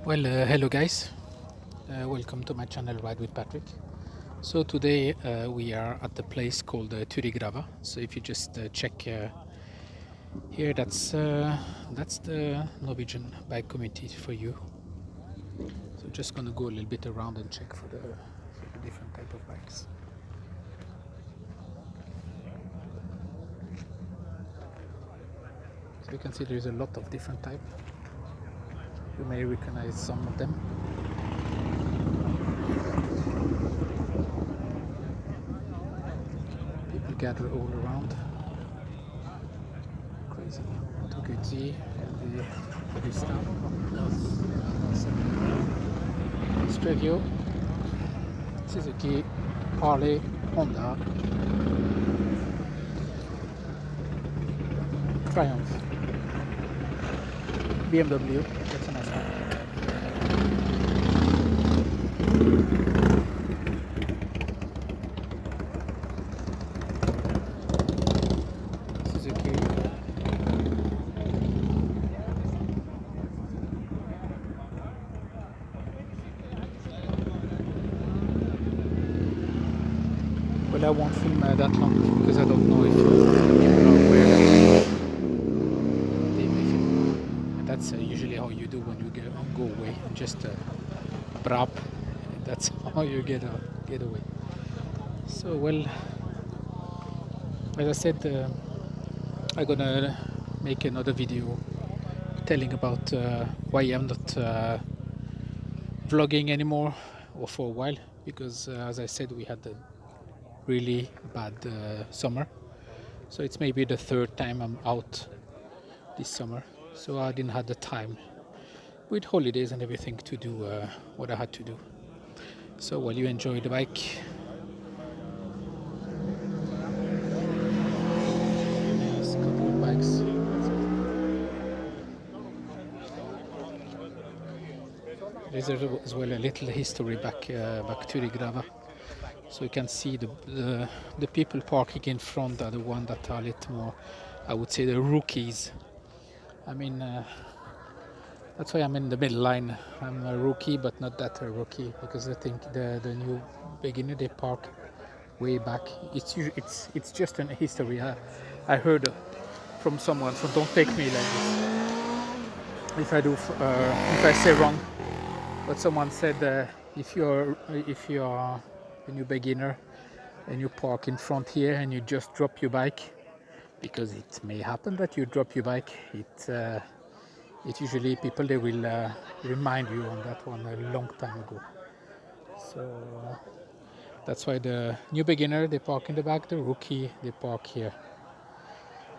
Well, hello guys, welcome to my channel Ride with Patrick. So today we are at the place called Tyrigrava. So if you just check here, that's the Norwegian bike community for you. So just gonna go a little bit around and check for the different type of bikes. So you can see there's a lot of different type. You may recognize some of them. People gather all around. Crazy. Toguchi and the Vista. Strevio, Suzuki, Harley, Honda, Triumph, BMW. That's a nice one. Suzuki. Well, I won't film that long because I don't know if people are aware they may film. And that's usually how you do when you go away. Just brap. That's how you get away. So, well, as I said, I'm gonna make another video telling about why I'm not vlogging anymore, or for a while, because as I said, we had a really bad summer. So it's maybe the third time I'm out this summer. So I didn't have the time with holidays and everything to do what I had to do. So while you enjoy the bike, there's a couple of bikes. There's as well a little history back to the Grava. So you can see the people parking in front are the ones that are a little more, I would say, the rookies. I mean, that's why I'm in the middle line. I'm a rookie, but not that a rookie, because I think the new beginner, they park way back. It's just an history. I heard from someone, so don't take me like this if I say wrong. But someone said if you're a new beginner and you park in front here and you just drop your bike, because it may happen that you drop your bike, it usually people, they will remind you on that one a long time ago. So that's why the new beginner, they park in the back, the rookie, they park here.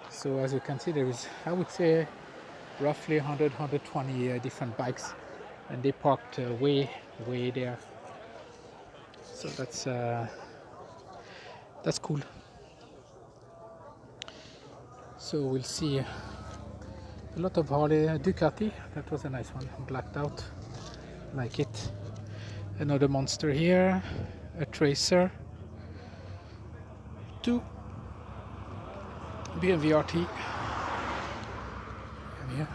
So as you can see, there is, I would say, roughly 120 different bikes, and they parked way there. So that's cool. So we'll see a lot of Harley. Ducati, that was a nice one, blacked out, like it. Another monster here, a Tracer, 2 BMW RT, and here.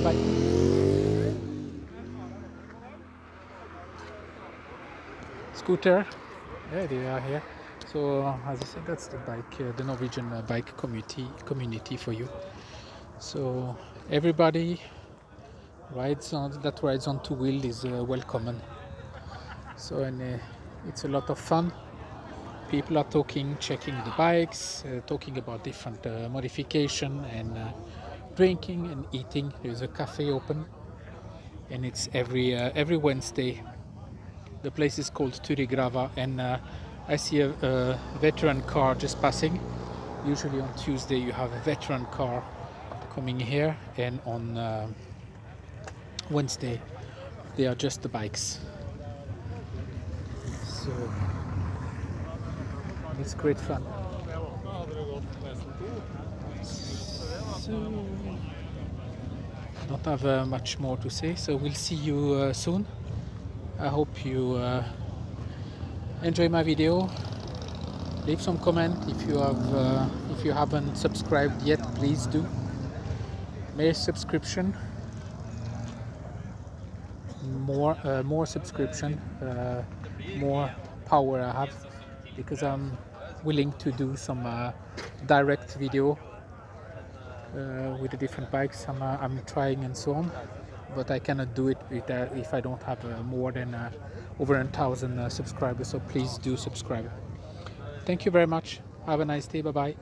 Bye. Scooter, yeah, they are here. So as I said, that's the bike, the Norwegian bike community for you. So everybody rides on two-wheel is welcome. So and it's a lot of fun. People are talking, checking the bikes, talking about different modification and drinking and eating. There's a cafe open, and it's every Wednesday. The place is called Tyrigrava, and I see a veteran car just passing. Usually on Tuesday you have a veteran car coming here, and on Wednesday they are just the bikes. So it's great fun. So don't have much more to say, so we'll see you soon. I hope you enjoy my video. Leave some comment if you haven't subscribed yet. Please do. More subscription, more subscription, more power I have, because I'm willing to do some direct video with the different bikes I'm trying and so on, but I cannot do it if I don't have more than over 1,000 subscribers. So please do subscribe. Thank you very much. Have a nice day. Bye bye.